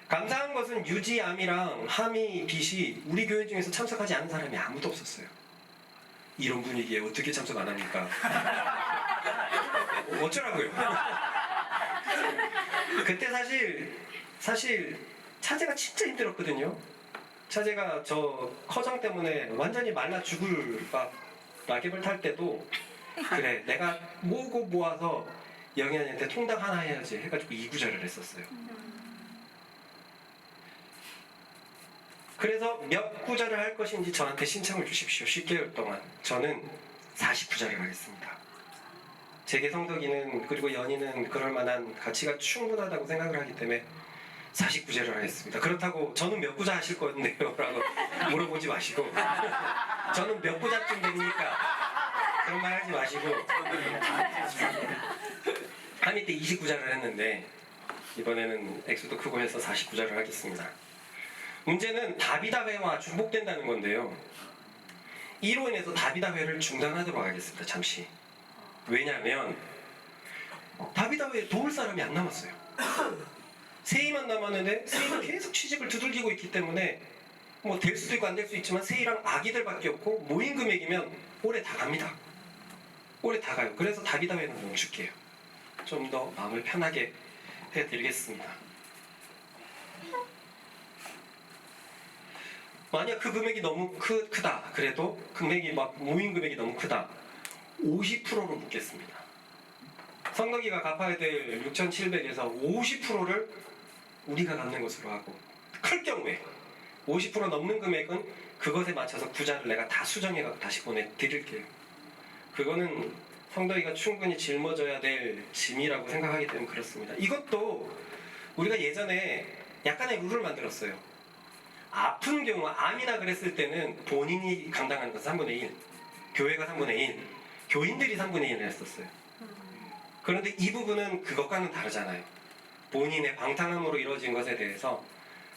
감사한 것은 유지암이랑 하미 빚이 우리 교회 중에서 참석하지 않은 사람이 아무도 없었어요. 이런 분위기에 어떻게 참석 안 합니까? 어쩌라고요? 그때 사실 차제가 진짜 힘들었거든요. 차제가 저 커정 때문에 완전히 말라 죽을 낙엽을 탈 때도 그래 내가 모아서 영현이한테 통닭 하나 해야지 해가지고 2구자를 했었어요. 그래서 몇 구자를 할 것인지 저한테 신청을 주십시오. 10개월 동안 저는 40구자를 하겠습니다. 제게 성덕이는 그리고 연희는 그럴 만한 가치가 충분하다고 생각을 하기 때문에 49제를 하겠습니다. 그렇다고 저는 몇 구자 하실 건데요? 라고 물어보지 마시고 저는 몇 구자쯤 됩니까? 그런 말 하지 마시고 하미 때 29자를 했는데 이번에는 액수도 크고 해서 49자를 하겠습니다. 문제는 다비다회와 중복된다는 건데요. 이로 인해서 다비다회를 중단하도록 하겠습니다. 잠시. 왜냐하면 다비다회에 도울 사람이 안 남았어요. 세이만 남았는데 세이는 계속 취직을 두들기고 있기 때문에 뭐 될 수도 있고 안 될 수 있지만 세이랑 아기들밖에 없고 모인 금액이면 올해 다 갑니다. 올해 다 가요. 그래서 다비다회는 멈출게요. 좀 더 마음을 편하게 해드리겠습니다. 만약 그 금액이 너무 크다. 그래도 금액이 모인 금액이 너무 크다. 50%로 묻겠습니다. 성덕이가 갚아야 될 6,700에서 50%를 우리가 갚는 것으로 하고 클 경우에 50% 넘는 금액은 그것에 맞춰서 구자를 내가 다 수정해서 다시 보내드릴게요. 그거는 성덕이가 충분히 짊어져야 될 짐이라고 생각하기 때문에 그렇습니다. 이것도 우리가 예전에 약간의 룰을 만들었어요. 아픈 경우, 암이나 그랬을 때는 본인이 감당하는 것은 3분의 1, 교회가 3분의 1, 교인들이 3분의 1을 했었어요. 그런데 이 부분은 그것과는 다르잖아요. 본인의 방탕함으로 이루어진 것에 대해서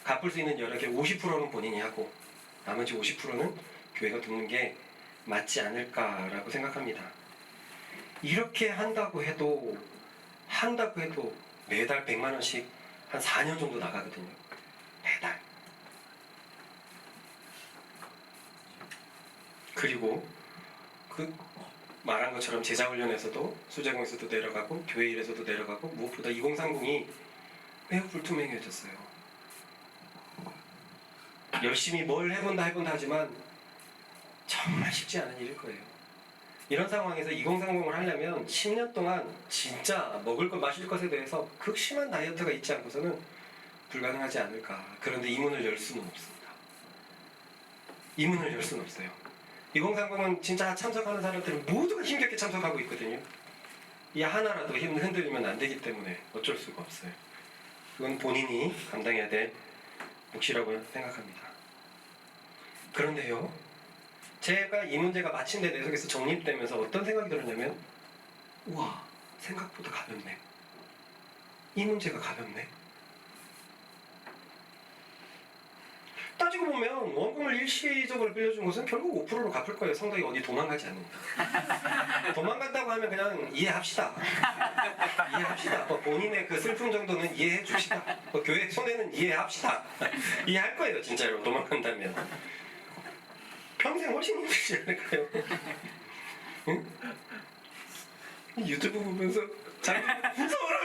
갚을 수 있는 여력의 50%는 본인이 하고 나머지 50%는 교회가 돕는 게 맞지 않을까라고 생각합니다. 이렇게 한다고 해도 매달 100만 원씩 한 4년 정도 나가거든요. 매달. 그리고 그 말한 것처럼 제자훈련에서도 수제공에서도 내려가고 교회 일에서도 내려가고 무엇보다 2030이 매우 불투명해졌어요. 열심히 뭘 해본다 하지만 정말 쉽지 않은 일일 거예요. 이런 상황에서 2030을 하려면 10년 동안 진짜 먹을 것 마실 것에 대해서 극심한 다이어트가 있지 않고서는 불가능하지 않을까. 그런데 이 문을 열 수는 없습니다. 이 문을 열 수는 없어요. 2030은 진짜 참석하는 사람들은 모두가 힘겹게 참석하고 있거든요. 이 하나라도 힘 흔들리면 안 되기 때문에 어쩔 수가 없어요. 그건 본인이 감당해야 될 몫이라고 생각합니다. 그런데요, 제가 이 문제가 마침내 내 속에서 정립되면서 어떤 생각이 들었냐면, 우와, 생각보다 가볍네. 이 문제가 가볍네. 따지고 보면 원금을 일시적으로 빌려준 것은 결국 5%로 갚을 거예요. 성덕이 어디 도망가지 않는다. 도망간다고 하면 그냥 이해합시다. 이해합시다. 본인의 그 슬픔 정도는 이해해 줍시다. 교회 손해는 이해합시다. 이해할 거예요, 진짜로 도망간다면. 평생 훨씬 힘들지 않을까요? 응? 유튜브 보면서 자기 무서워요.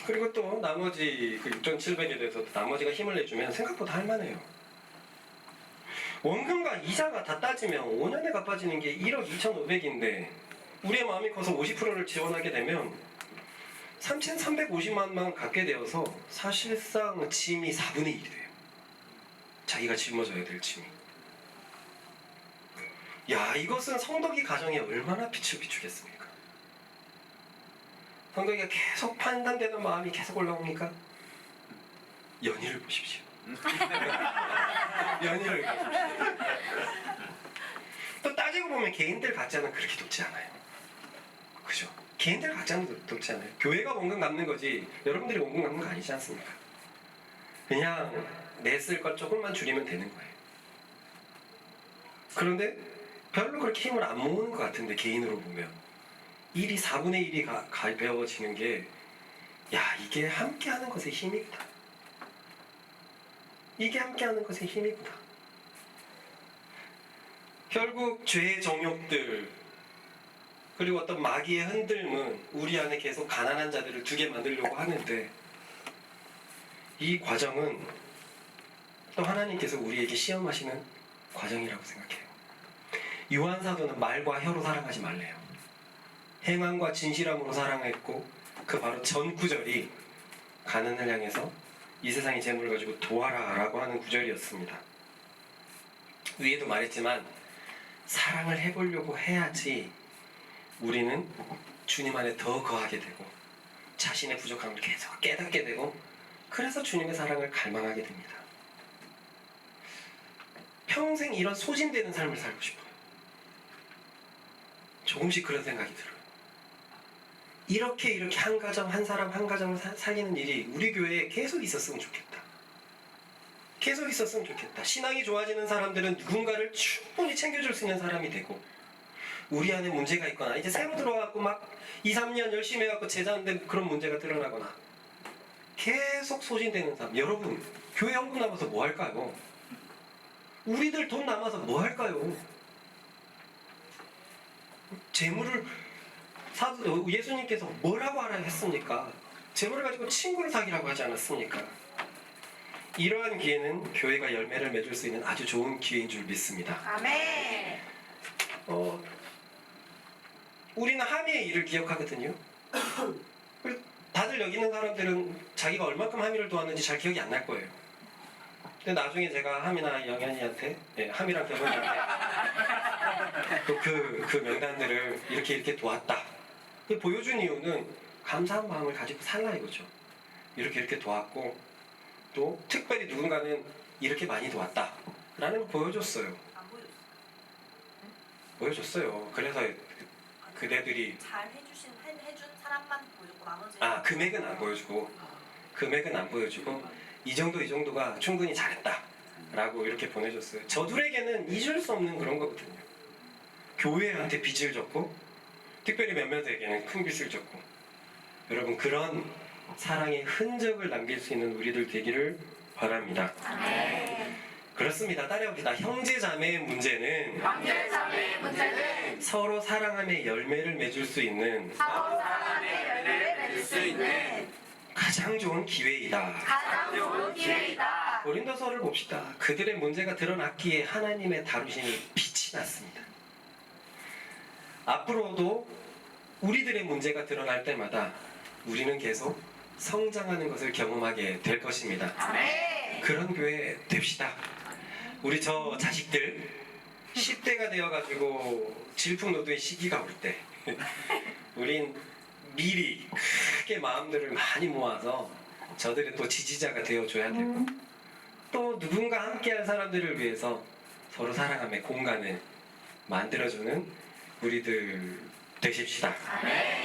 그리고 또 나머지 그 6,700에 대해서 나머지가 힘을 내주면 생각보다 할만해요. 원금과 이자가 다 따지면 5년에 갚아지는 게 1억 2,500인데 우리의 마음이 커서 50%를 지원하게 되면 3,350만만 갚게 되어서 사실상 짐이 4분의 1이 돼요. 자기가 짊어져야 될 짐이. 야, 이것은 성덕이 가정에 얼마나 빛을 비추겠습니까? 성덕이가 계속 판단되는 마음이 계속 올라옵니까? 연희를 보십시오. 연희를 보십시오. 또 따지고 보면 개인들 각자는 그렇게 높지 않아요. 그죠? 개인들 각자는 높지 않아요. 교회가 원금 갚는 거지 여러분들이 원금 갚는 거 아니지 않습니까? 그냥 냈을 것 조금만 줄이면 되는 거예요. 그런데 별로 그렇게 힘을 안 모으는 것 같은데 개인으로 보면 일이 4분의 1이 가벼워지는 게, 야, 이게 함께하는 것의 힘이구나. 이게 함께하는 것의 힘이구나. 결국 죄의 정욕들 그리고 어떤 마귀의 흔들림은 우리 안에 계속 가난한 자들을 두게 만들려고 하는데, 이 과정은 또 하나님께서 우리에게 시험하시는 과정이라고 생각해요. 요한 사도는 말과 혀로 사랑하지 말래요. 행함과 진실함으로 사랑했고, 그 바로 전 구절이 가난을 향해서 이 세상의 재물을 가지고 도와라 라고 하는 구절이었습니다. 위에도 말했지만 사랑을 해보려고 해야지 우리는 주님 안에 더 거하게 되고 자신의 부족함을 계속 깨닫게 되고, 그래서 주님의 사랑을 갈망하게 됩니다. 평생 이런 소진되는 삶을 살고 싶어요. 조금씩 그런 생각이 들어요. 이렇게 한 가정 한 사람 한 가정을 살리는 일이 우리 교회에 계속 있었으면 좋겠다. 계속 있었으면 좋겠다. 신앙이 좋아지는 사람들은 누군가를 충분히 챙겨줄 수 있는 사람이 되고, 우리 안에 문제가 있거나 이제 새로 들어와갖고 막 2, 3년 열심히 해갖고 제자인데 그런 문제가 드러나거나 계속 소진되는 사람. 여러분, 교회 헌금 남아서 뭐 할까요? 우리들 돈 남아서 뭐 할까요? 재물을 예수님께서 뭐라고 하라 했습니까? 재물을 가지고 친구를 사귀라고 하지 않았습니까? 이러한 기회는 교회가 열매를 맺을 수 있는 아주 좋은 기회인 줄 믿습니다. 아멘. 우리는 함의의 일을 기억하거든요. 다들 여기 있는 사람들은 자기가 얼마큼 함의를 도왔는지 잘 기억이 안 날 거예요. 근데 나중에 제가 함이나 영현이한테, 함이랑 병원이한테 또 그 명단들을 이렇게 도왔다. 보여준 이유는 감사한 마음을 가지고 살라 이거죠. 이렇게 도왔고 또 특별히 누군가는 이렇게 많이 도왔다 라는 걸 보여줬어요. 안 보여줬어. 보여줬어요. 그래서 그대들이 잘 해준 사람만 보여줬고 나머지. 금액은 안 보여주고 이 정도가 충분히 잘했다 라고 이렇게 보내줬어요. 저들에게는 잊을 수 없는 그런 거거든요. 교회한테 빚을 졌고 특별히 몇몇에게는 큰 빚을 졌고 여러분 그런 사랑의 흔적을 남길 수 있는 우리들 되기를 바랍니다. 그렇습니다. 따라합니다. 형제자매의 문제는 형제자매의 문제는 서로 사랑함의 열매를 맺을 수 있는 서로 사랑의 열매를 맺을 수 있는 가장 좋은 기회이다. 가장 좋은 기회이다. 고린도서를 봅시다. 그들의 문제가 드러났기에 하나님의 다루심이 빛이 났습니다. 앞으로도 우리들의 문제가 드러날 때마다 우리는 계속 성장하는 것을 경험하게 될 것입니다. 아멘. 그런 교회 됩시다. 우리 저 자식들 10대가 되어가지고 질풍노도의 시기가 올 때 우린 미리 크게 마음들을 많이 모아서 저들의 또 지지자가 되어줘야 되고 또 누군가 함께할 사람들을 위해서 서로 사랑함의 공간을 만들어주는 우리들 되십시다. 아멘.